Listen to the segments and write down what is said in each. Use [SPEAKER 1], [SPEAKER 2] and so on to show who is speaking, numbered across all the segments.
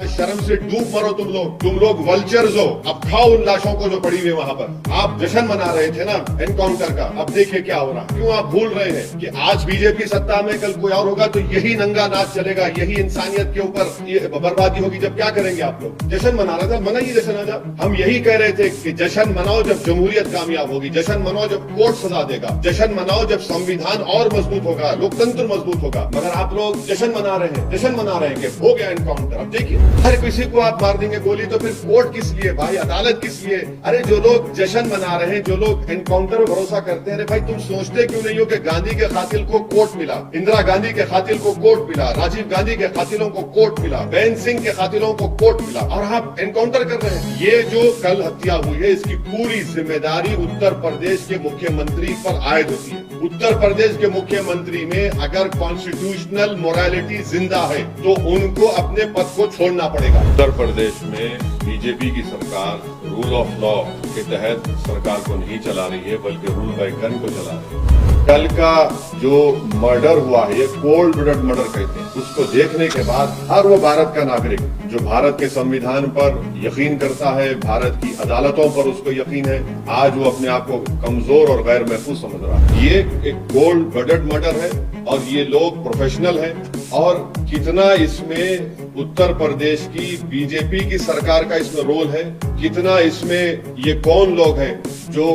[SPEAKER 1] शर्म से डूब मरो तुम लोग वल्चर्स हो। अब खाओ उन लाशों को जो पड़ी हुई वहां पर। आप जश्न मना रहे थे ना एनकाउंटर का, अब देखिए क्या हो रहा है। क्यों आप भूल रहे हैं कि आज बीजेपी सत्ता में, कल कोई और होगा तो यही नंगा नाच चलेगा, यही इंसानियत के ऊपर ये बर्बादी होगी। जब क्या करेंगे आप लोग? जश्न मना रहे थे, मनाइए जश्न। आज हम यही कह रहे थे कि जश्न मनाओ जब जमहूरियत कामयाब होगी, जश्न मनाओ जब कोर्ट सजा देगा, जश्न मनाओ जब संविधान और मजबूत होगा, लोकतंत्र मजबूत होगा। मगर आप लोग जश्न मना रहे हैं, जश्न मना रहे हैं कि हो गया एनकाउंटर। अब देखिए हर किसी को आप मार देंगे गोली, तो फिर कोर्ट किस लिए भाई, अदालत किस लिए? अरे जो लोग जश्न मना रहे हैं, जो लोग एनकाउंटर पर भरोसा करते हैं, अरे भाई तुम सोचते क्यों नहीं हो कि गांधी के कातिल को कोर्ट मिला, इंदिरा गांधी के कातिल को कोर्ट मिला, राजीव गांधी के कातिलों को कोर्ट मिला, बेन सिंह के कातिलों को कोर्ट मिला, और आप एनकाउंटर कर रहे हैं। ये जो कल हत्या हुई है, इसकी पूरी जिम्मेदारी उत्तर प्रदेश के मुख्यमंत्री पर आयद होती है। उत्तर प्रदेश के मुख्यमंत्री में अगर कॉन्स्टिट्यूशनल मोरालिटी जिंदा है तो उनको अपने पद को छोड़ना पड़ेगा। उत्तर प्रदेश में बीजेपी की सरकार रूल ऑफ लॉ के तहत सरकार को नहीं चला रही है, बल्कि रूल बाय गन को चला रही है। कल का जो मर्डर हुआ है, ये कोल्ड ब्लडेड मर्डर कहते हैं। उसको देखने के बाद हर वो भारत का नागरिक जो भारत के संविधान पर यकीन करता है, भारत की अदालतों पर उसको यकीन है, आज वो अपने आप को कमजोर और गैर महफूज समझ रहा है। ये एक कोल्ड ब्लडेड मर्डर है और ये लोग प्रोफेशनल हैं। और कितना इसमें उत्तर प्रदेश की बीजेपी की सरकार का इसमें रोल है, कितना इसमें ये कौन लोग हैं जो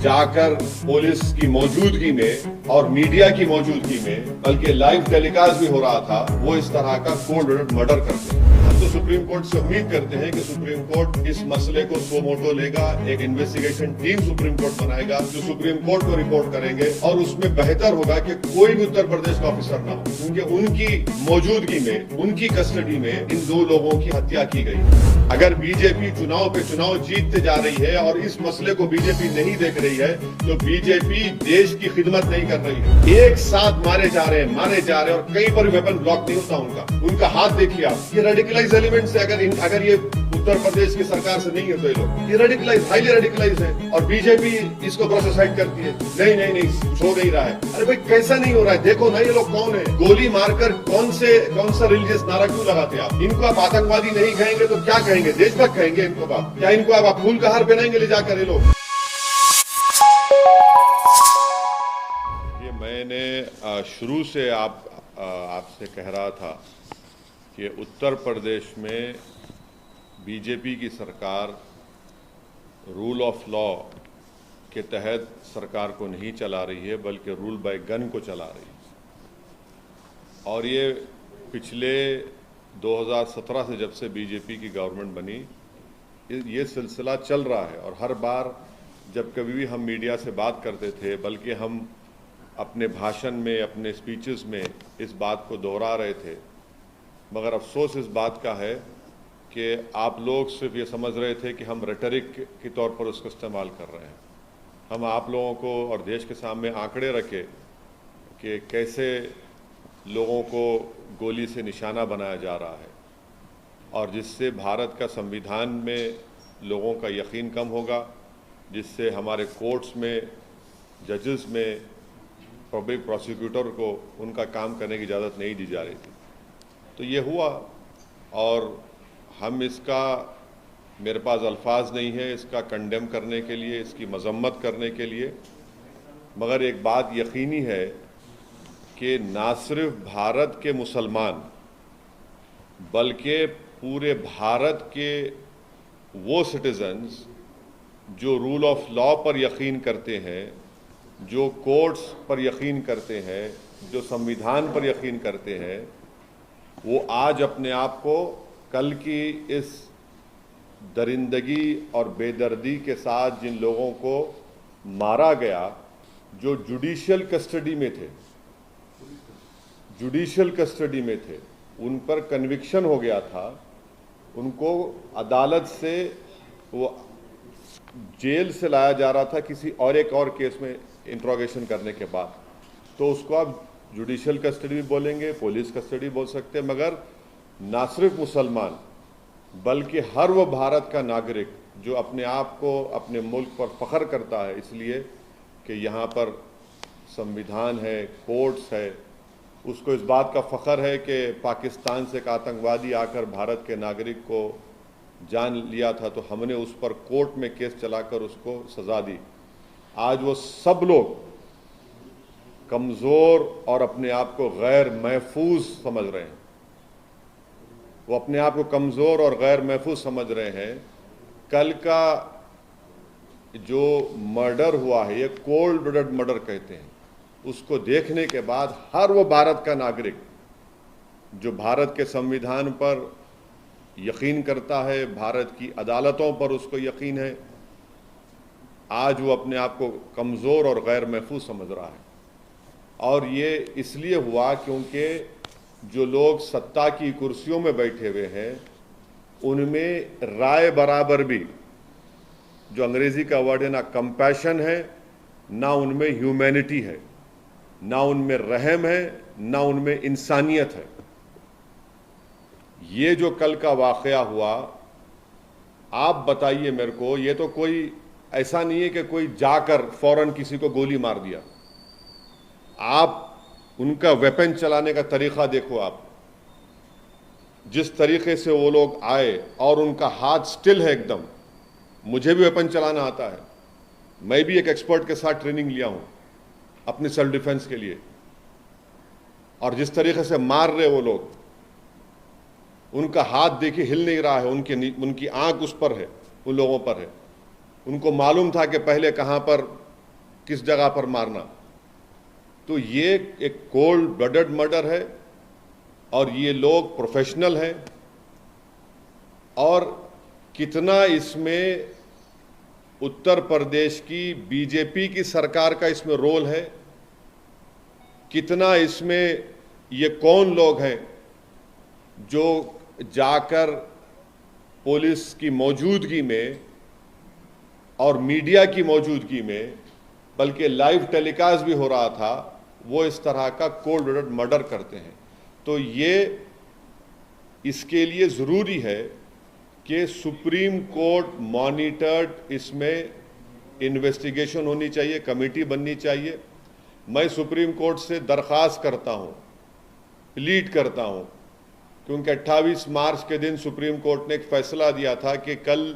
[SPEAKER 1] जाकर पुलिस की मौजूदगी में और मीडिया की मौजूदगी में, बल्कि लाइव टेलीकास्ट भी हो रहा था, वो इस तरह का कोल्ड ब्लडेड मर्डर करते हैं। हम तो सुप्रीम कोर्ट से उम्मीद करते हैं कि सुप्रीम कोर्ट इस मसले को सो मोटो लेगा, एक इन्वेस्टिगेशन टीम सुप्रीम कोर्ट बनाएगा जो सुप्रीम कोर्ट को रिपोर्ट करेंगे, और उसमें बेहतर होगा कि कोई भी उत्तर प्रदेश का ऑफिसर ना हो, क्योंकि उनकी मौजूदगी में, उनकी कस्टडी में इन दो लोगों की हत्या की गई। अगर बीजेपी चुनाव पे चुनाव जीतते जा रही है और इस मसले को बीजेपी नहीं देख रही है, तो बीजेपी देश की खिदमत नहीं कर रही है। एक साथ मारे जा रहे हैं और कहीं पर वेपन ब्लॉक नहीं होता उनका हाथ देखिए आप। ये रेडिकलाइज एलिमेंट से अगर ये उत्तर प्रदेश की सरकार से नहीं है तो ये लोग ये रेडिकलाइज, हाईली रेडिकलाइज है, और बीजेपी इसको प्रोसेसाइड करती है। नहीं कुछ हो नहीं रहा है। अरे भाई कैसा नहीं हो रहा है? देखो ना ये लोग कौन है। गोली मारकर कौन सा रिलीजियस नारा क्यों लगाते हैं आप? इनको आप आतंकवादी नहीं कहेंगे तो क्या कहेंगे? देशभक्त कहेंगे इनको आप? क्या इनको आप फूल का हार पहनाएंगे ले जाकर ये लोग? ये मैंने शुरू से आपसे कह रहा था कि उत्तर प्रदेश में बीजेपी की सरकार रूल ऑफ लॉ के तहत सरकार को नहीं चला रही है, बल्कि रूल बाय गन को चला रही है। और ये पिछले 2017 से, जब से बीजेपी की गवर्नमेंट बनी, ये सिलसिला चल रहा है। और हर बार जब कभी भी हम मीडिया से बात करते थे, बल्कि हम अपने भाषण में, अपने स्पीचेस में इस बात को दोहरा रहे थे। मगर अफसोस इस बात का है कि आप लोग सिर्फ ये समझ रहे थे कि हम रेटरिक के तौर पर उसका इस्तेमाल कर रहे हैं। हम आप लोगों को और देश के सामने आंकड़े रखे कि कैसे लोगों को गोली से निशाना बनाया जा रहा है, और जिससे भारत का संविधान में लोगों का यकीन कम होगा, जिससे हमारे कोर्ट्स में, जजेस में, पब्लिक प्रोसिक्यूटर को उनका काम करने की इजाज़त नहीं दी जा रही थी। तो ये हुआ, और हम इसका, मेरे पास अल्फाज नहीं है इसका कंडेम करने के लिए, इसकी मजम्मत करने के लिए। मगर एक बात यकीनी है कि ना सिर्फ भारत के मुसलमान, बल्कि पूरे भारत के वो सिटीजन्स जो रूल ऑफ लॉ पर यकीन करते हैं, जो कोर्ट्स पर यकीन करते हैं, जो संविधान पर यकीन करते हैं, वो आज अपने आप को कल की इस दरिंदगी और बेदर्दी के साथ, जिन लोगों को मारा गया, जो जुडिशियल कस्टडी में थे, उन पर कन्विक्शन हो गया था, उनको अदालत से वो जेल से लाया जा रहा था किसी और एक और केस में इंट्रोगेशन करने के बाद, तो उसको आप जुडिशियल कस्टडी भी बोलेंगे, पुलिस कस्टडी बोल सकते हैं। मगर ना सिर्फ मुसलमान, बल्कि हर वो भारत का नागरिक जो अपने आप को, अपने मुल्क पर फख्र करता है, इसलिए कि यहाँ पर संविधान है, कोर्ट्स है, उसको इस बात का फ़ख्र है कि पाकिस्तान से एक आतंकवादी आकर भारत के नागरिक को जान लिया था, तो हमने उस पर कोर्ट में केस चलाकर उसको सज़ा दी। आज वो सब लोग कमज़ोर और अपने आप को गैर महफूज समझ रहे हैं। वो अपने आप को कमज़ोर और गैर महफूज समझ रहे हैं। कल का जो मर्डर हुआ है, ये कोल्ड ब्लडेड मर्डर कहते हैं, उसको देखने के बाद हर वो भारत का नागरिक जो भारत के संविधान पर यकीन करता है, भारत की अदालतों पर उसको यकीन है, आज वो अपने आप को कमज़ोर और गैर महफूज समझ रहा है। और ये इसलिए हुआ क्योंकि जो लोग सत्ता की कुर्सियों में बैठे हुए हैं, उनमें राय बराबर भी, जो अंग्रेजी का वर्ड है, ना कंपैशन है, ना उनमें ह्यूमैनिटी है, ना उनमें रहम है, ना उनमें इंसानियत है। ये जो कल का वाक़या हुआ, आप बताइए मेरे को, ये तो कोई ऐसा नहीं है कि कोई जाकर फौरन किसी को गोली मार दिया। आप उनका वेपन चलाने का तरीक़ा देखो, आप जिस तरीक़े से वो लोग आए और उनका हाथ स्टिल है एकदम। मुझे भी वेपन चलाना आता है, मैं भी एक एक्सपर्ट के साथ ट्रेनिंग लिया हूँ अपनी सेल्फ डिफेंस के लिए। और जिस तरीक़े से मार रहे वो लोग, उनका हाथ देखिए हिल नहीं रहा है, उनकी आंख उस पर है, उन लोगों पर है। उनको मालूम था कि पहले कहाँ पर किस जगह पर मारना। तो ये एक कोल्ड ब्लडेड मर्डर है और ये लोग प्रोफेशनल हैं। और कितना इसमें उत्तर प्रदेश की बीजेपी की सरकार का इसमें रोल है, कितना इसमें ये कौन लोग हैं जो जाकर पुलिस की मौजूदगी में और मीडिया की मौजूदगी में, बल्कि लाइव टेलीकास्ट भी हो रहा था, वो इस तरह का कोल्ड ब्लडेड मर्डर करते हैं। तो ये इसके लिए ज़रूरी है कि सुप्रीम कोर्ट मॉनिटर्ड इसमें इन्वेस्टिगेशन होनी चाहिए, कमेटी बननी चाहिए। मैं सुप्रीम कोर्ट से दरख्वास्त करता हूँ, प्लीड करता हूँ, क्योंकि 28 मार्च के दिन सुप्रीम कोर्ट ने एक फैसला दिया था कि कल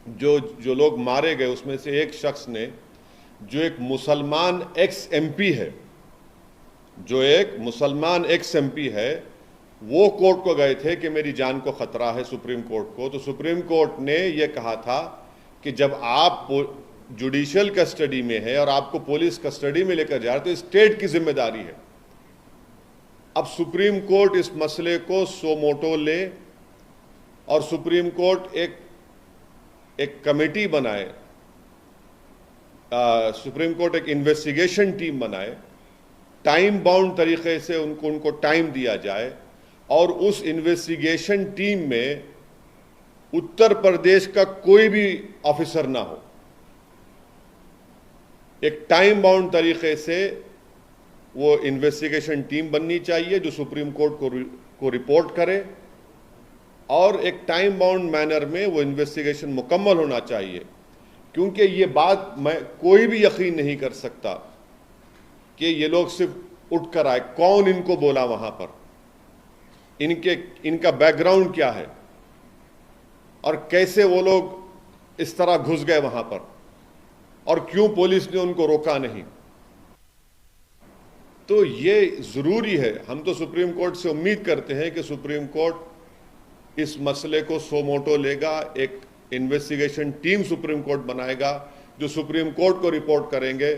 [SPEAKER 1] जो लोग मारे गए, उसमें से एक शख्स ने, जो एक मुसलमान एक्स एमपी है, जो एक मुसलमान एक्स एमपी है, वो कोर्ट को गए थे कि मेरी जान को खतरा है, सुप्रीम कोर्ट को। तो सुप्रीम कोर्ट ने यह कहा था कि जब आप जुडिशियल कस्टडी में है और आपको पुलिस कस्टडी में लेकर जा रहे, तो स्टेट की जिम्मेदारी है। अब सुप्रीम कोर्ट इस मसले को सो मोटो ले और सुप्रीम कोर्ट एक कमेटी बनाए, सुप्रीम कोर्ट एक इन्वेस्टिगेशन टीम बनाए, टाइम बाउंड तरीके से उनको टाइम दिया जाए और उस इन्वेस्टिगेशन टीम में उत्तर प्रदेश का कोई भी ऑफिसर ना हो। एक टाइम बाउंड तरीके से वो इन्वेस्टिगेशन टीम बननी चाहिए जो सुप्रीम कोर्ट को रिपोर्ट करे, और एक टाइम बाउंड मैनर में वो इन्वेस्टिगेशन मुकम्मल होना चाहिए। क्योंकि ये बात मैं कोई भी यकीन नहीं कर सकता कि ये लोग सिर्फ उठ कर आए, कौन इनको बोला वहां पर, इनका बैकग्राउंड क्या है और कैसे वो लोग इस तरह घुस गए वहां पर, और क्यों पुलिस ने उनको रोका नहीं। तो ये जरूरी है। हम तो सुप्रीम कोर्ट से उम्मीद करते हैं कि सुप्रीम कोर्ट इस मसले को सो मोटो लेगा, एक इन्वेस्टिगेशन टीम सुप्रीम कोर्ट बनाएगा जो सुप्रीम कोर्ट को रिपोर्ट करेंगे,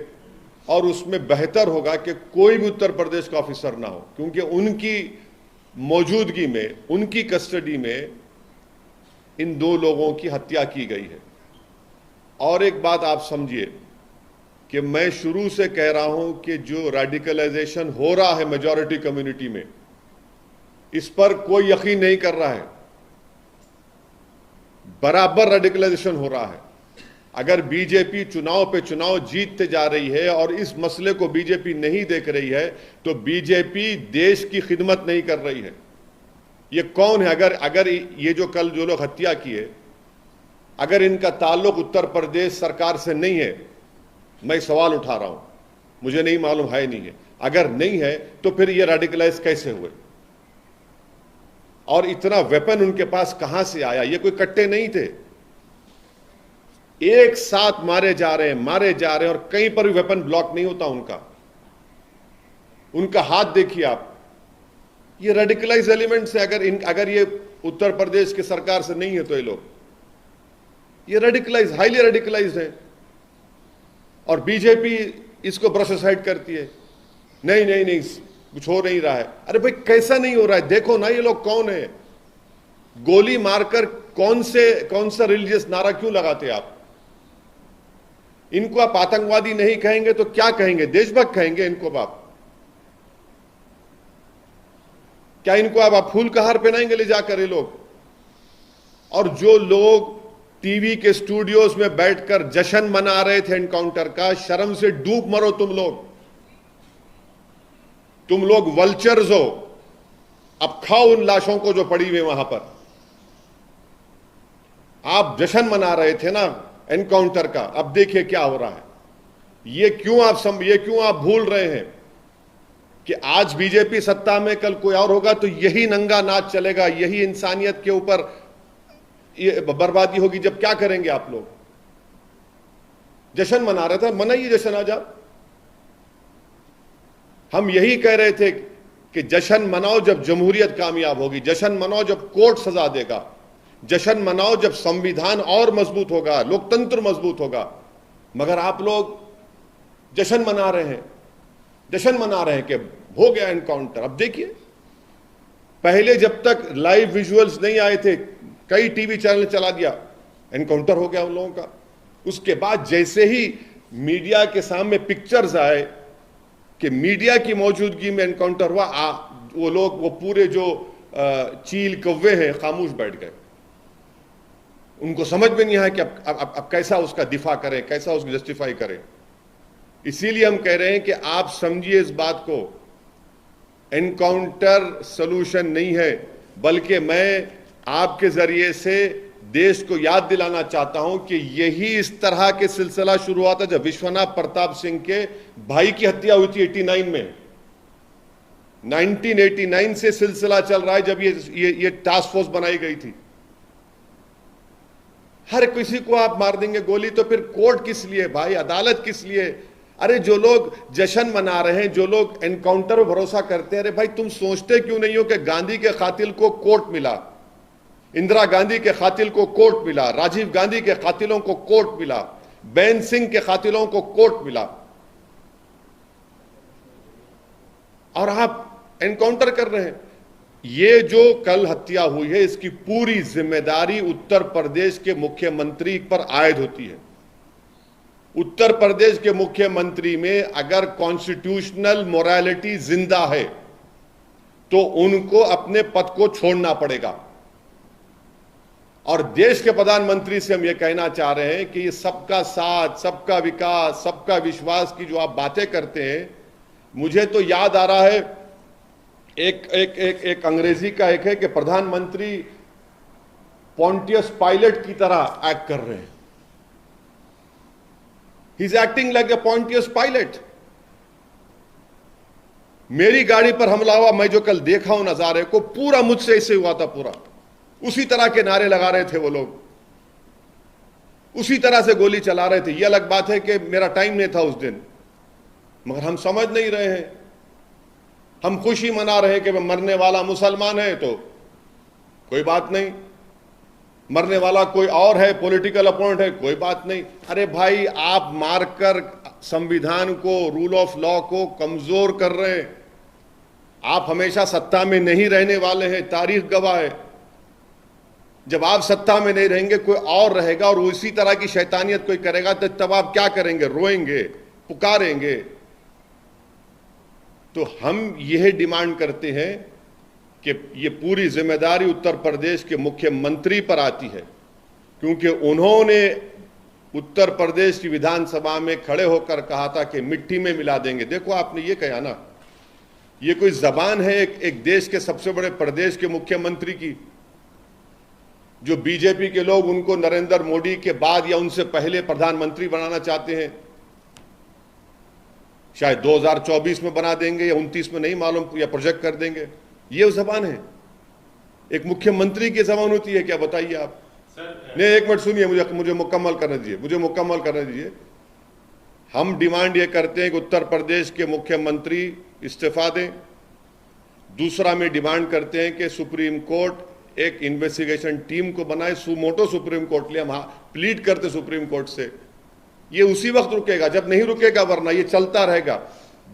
[SPEAKER 1] और उसमें बेहतर होगा कि कोई भी उत्तर प्रदेश का ऑफिसर ना हो, क्योंकि उनकी मौजूदगी में, उनकी कस्टडी में इन दो लोगों की हत्या की गई है। और एक बात आप समझिए कि मैं शुरू से कह रहा हूं कि जो रेडिकलाइजेशन हो रहा है मेजॉरिटी कम्युनिटी में, इस पर कोई यकीन नहीं कर रहा है। बराबर रेडिकलाइजेशन हो रहा है। अगर बीजेपी चुनाव पे चुनाव जीतते जा रही है और इस मसले को बीजेपी नहीं देख रही है, तो बीजेपी देश की खिदमत नहीं कर रही है। ये कौन है? अगर ये जो कल जो लोग हत्या किए, अगर इनका ताल्लुक उत्तर प्रदेश सरकार से नहीं है, मैं सवाल उठा रहा हूं, मुझे नहीं मालूम है नहीं है, अगर नहीं है तो फिर ये रेडिकलाइज कैसे हुए और इतना वेपन उनके पास कहां से आया? ये कोई कट्टे नहीं थे, एक साथ मारे जा रहे हैं और कहीं पर भी वेपन ब्लॉक नहीं होता उनका हाथ देखिए आप। ये रेडिकलाइज एलिमेंट्स है। अगर ये उत्तर प्रदेश की सरकार से नहीं है तो ये रेडिकलाइज, हाईली रेडिकलाइज है और बीजेपी इसको ब्रश असाइड करती है। नहीं कुछ हो नहीं रहा है। अरे भाई कैसा नहीं हो रहा है? देखो ना ये लोग कौन है, गोली मारकर कौन सा रिलीजियस नारा क्यों लगाते आप? इनको आप आतंकवादी नहीं कहेंगे तो क्या कहेंगे? देशभक्त कहेंगे इनको आप? क्या इनको आप फूल का हार पहनाएंगे ले जाकर ये लोग? और जो लोग टीवी के स्टूडियोज में बैठकर जश्न मना रहे थे एनकाउंटर का, शर्म से डूब मरो तुम लोग वल्चर्स हो। अब खाओ उन लाशों को जो पड़ी हुई वहां पर। आप जश्न मना रहे थे ना एनकाउंटर का, अब देखिए क्या हो रहा है। ये क्यों आप भूल रहे हैं कि आज बीजेपी सत्ता में, कल कोई और होगा तो यही नंगा नाच चलेगा, यही इंसानियत के ऊपर ये बर्बादी होगी। जब क्या करेंगे आप लोग? जश्न मना रहे थे, मनाइए जश्न आज आप। हम यही कह रहे थे कि जश्न मनाओ जब जमहूरियत कामयाब होगी, जश्न मनाओ जब कोर्ट सजा देगा, जश्न मनाओ जब संविधान और मजबूत होगा, लोकतंत्र मजबूत होगा। मगर आप लोग जश्न मना रहे हैं कि हो गया एनकाउंटर। अब देखिए, पहले जब तक लाइव विजुअल्स नहीं आए थे, कई टीवी चैनल चला दिया, एनकाउंटर हो गया उन लोगों का। उसके बाद जैसे ही मीडिया के सामने पिक्चर्स आए कि मीडिया की मौजूदगी में एनकाउंटर हुआ, वो पूरे जो चील कौवे हैं खामोश बैठ गए। उनको समझ में नहीं आया कि अब कैसा उसका दिफा करें, कैसा उसको जस्टिफाई करें। इसीलिए हम कह रहे हैं कि आप समझिए इस बात को, एनकाउंटर सॉल्यूशन नहीं है, बल्कि मैं आपके जरिए से देश को याद दिलाना चाहता हूं कि यही इस तरह के सिलसिला शुरू हुआ था जब विश्वनाथ प्रताप सिंह के भाई की हत्या हुई थी 89 में। 1989 से सिलसिला चल रहा है जब ये टास्क फोर्स बनाई गई थी। हर किसी को आप मार देंगे गोली तो फिर कोर्ट किस लिए भाई, अदालत किस लिए? अरे जो लोग जश्न मना रहे हैं, जो लोग एनकाउंटर पर भरोसा करते हैं, अरे भाई तुम सोचते क्यों नहीं हो कि गांधी के कातिल को कोर्ट मिला, इंदिरा गांधी के कातिल को कोर्ट मिला, राजीव गांधी के कातिलों को कोर्ट मिला, बेन सिंह के कातिलों को कोर्ट मिला, और आप एनकाउंटर कर रहे हैं। ये जो कल हत्या हुई है इसकी पूरी जिम्मेदारी उत्तर प्रदेश के मुख्यमंत्री पर आयद होती है। उत्तर प्रदेश के मुख्यमंत्री में अगर कॉन्स्टिट्यूशनल मोरालिटी जिंदा है तो उनको अपने पद को छोड़ना पड़ेगा। और देश के प्रधानमंत्री से हम ये कहना चाह रहे हैं कि ये सबका साथ, सबका विकास, सबका विश्वास की जो आप बातें करते हैं, मुझे तो याद आ रहा है एक अंग्रेजी का एक है कि प्रधानमंत्री पॉन्टियस पायलट की तरह एक्ट कर रहे हैं। He is acting like a Pontius Pilate. मेरी गाड़ी पर हमला हुआ, मैं जो कल देखा हूं नजारे को, पूरा मुझसे ऐसे हुआ था, पूरा उसी तरह के नारे लगा रहे थे वो लोग, उसी तरह से गोली चला रहे थे। यह अलग बात है कि मेरा टाइम नहीं था उस दिन, मगर हम समझ नहीं रहे हैं। हम खुशी मना रहे हैं कि मरने वाला मुसलमान है तो कोई बात नहीं, मरने वाला कोई और है, पॉलिटिकल अपोनेंट है, कोई बात नहीं। अरे भाई आप मारकर संविधान को, रूल ऑफ लॉ को कमजोर कर रहे हैं। आप हमेशा सत्ता में नहीं रहने वाले हैं, तारीख गवाह है। जब आप सत्ता में नहीं रहेंगे कोई और रहेगा और उसी तरह की शैतानियत कोई करेगा तो तब आप क्या करेंगे? रोएंगे, पुकारेंगे। तो हम यह डिमांड करते हैं कि ये पूरी जिम्मेदारी उत्तर प्रदेश के मुख्यमंत्री पर आती है, क्योंकि उन्होंने उत्तर प्रदेश की विधानसभा में खड़े होकर कहा था कि मिट्टी में मिला देंगे। देखो आपने ये कहा ना, ये कोई जबान है एक देश के सबसे बड़े प्रदेश के मुख्यमंत्री की, जो बीजेपी के लोग उनको नरेंद्र मोदी के बाद या उनसे पहले प्रधानमंत्री बनाना चाहते हैं। शायद 2024 में बना देंगे या 29 में, नहीं मालूम, या प्रोजेक्ट कर देंगे। ये जबान है, एक मुख्यमंत्री की जबान होती है क्या? बताइए आप। नहीं, एक मिनट सुनिए, मुझे मुकम्मल करने दीजिए। हम डिमांड ये करते हैं कि उत्तर प्रदेश के मुख्यमंत्री इस्तीफा दें। दूसरा में डिमांड करते हैं कि सुप्रीम कोर्ट एक इन्वेस्टिगेशन टीम को बनाए, सुमोटो सुप्रीम कोर्ट ले, हम प्लीड करते सुप्रीम कोर्ट से। ये उसी वक्त रुकेगा जब नहीं रुकेगा, वरना ये चलता रहेगा।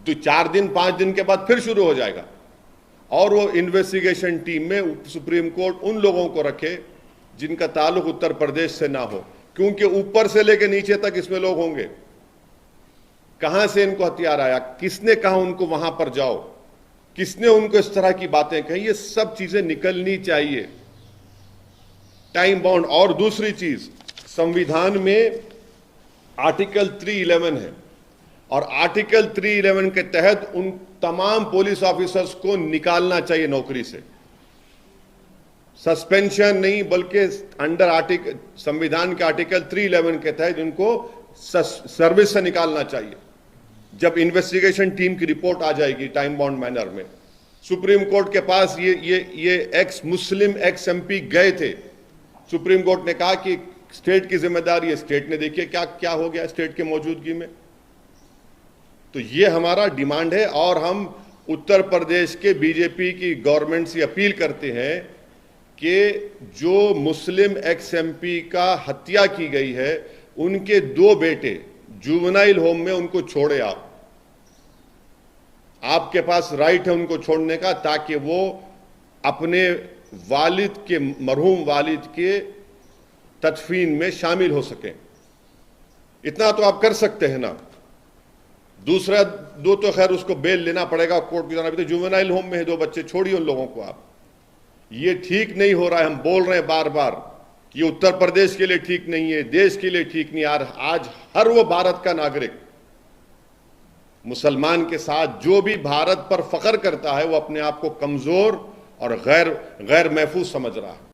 [SPEAKER 1] तो 4 दिन 5 दिन के बाद फिर शुरू हो जाएगा। और वो इन्वेस्टिगेशन टीम में सुप्रीम कोर्ट उन लोगों को रखे जिनका ताल्लुक उत्तर प्रदेश से ना हो, क्योंकि ऊपर से लेकर नीचे तक इसमें लोग होंगे। कहां से इनको हथियार आया, किसने कहा उनको वहां पर जाओ, किसने उनको इस तरह की बातें कही, ये सब चीजें निकलनी चाहिए, टाइम बाउंड। और दूसरी चीज, संविधान में आर्टिकल 311 है, और आर्टिकल 311 के तहत उन तमाम पुलिस ऑफिसर्स को निकालना चाहिए नौकरी से। सस्पेंशन नहीं, बल्कि अंडर संविधान के आर्टिकल 311 के तहत उनको सर्विस से निकालना चाहिए। जब इन्वेस्टिगेशन टीम की रिपोर्ट आ जाएगी टाइम बाउंड मैनर में, सुप्रीम कोर्ट के पास ये एक्स मुस्लिम एक्स एमपी गए थे। सुप्रीम कोर्ट ने कहा कि स्टेट की जिम्मेदारी है, स्टेट ने देखिए क्या क्या हो गया स्टेट के मौजूदगी में। तो ये हमारा डिमांड है, और हम उत्तर प्रदेश के बीजेपी की गवर्नमेंट से अपील करते हैं कि जो मुस्लिम एक्स एमपी का हत्या की गई है, उनके 2 बेटे जुवेनाइल होम में, उनको छोड़े आप। आपके पास राइट है उनको छोड़ने का, ताकि वो अपने वालिद के, मरहूम वालिद के तदफीन में शामिल हो सकें। इतना तो आप कर सकते हैं ना। दूसरा 2 तो खैर उसको बेल लेना पड़ेगा, कोर्ट की जाना भी। तो जुवेनाइल होम में है 2 बच्चे, छोड़िए उन लोगों को आप। ये ठीक नहीं हो रहा है। हम बोल रहे हैं बार बार कि ये उत्तर प्रदेश के लिए ठीक नहीं है, देश के लिए ठीक नहीं। आज हर वो भारत का नागरिक, मुसलमान के साथ जो भी भारत पर फख्र करता है, वो अपने आप को कमजोर और गैर महफूज समझ रहा है।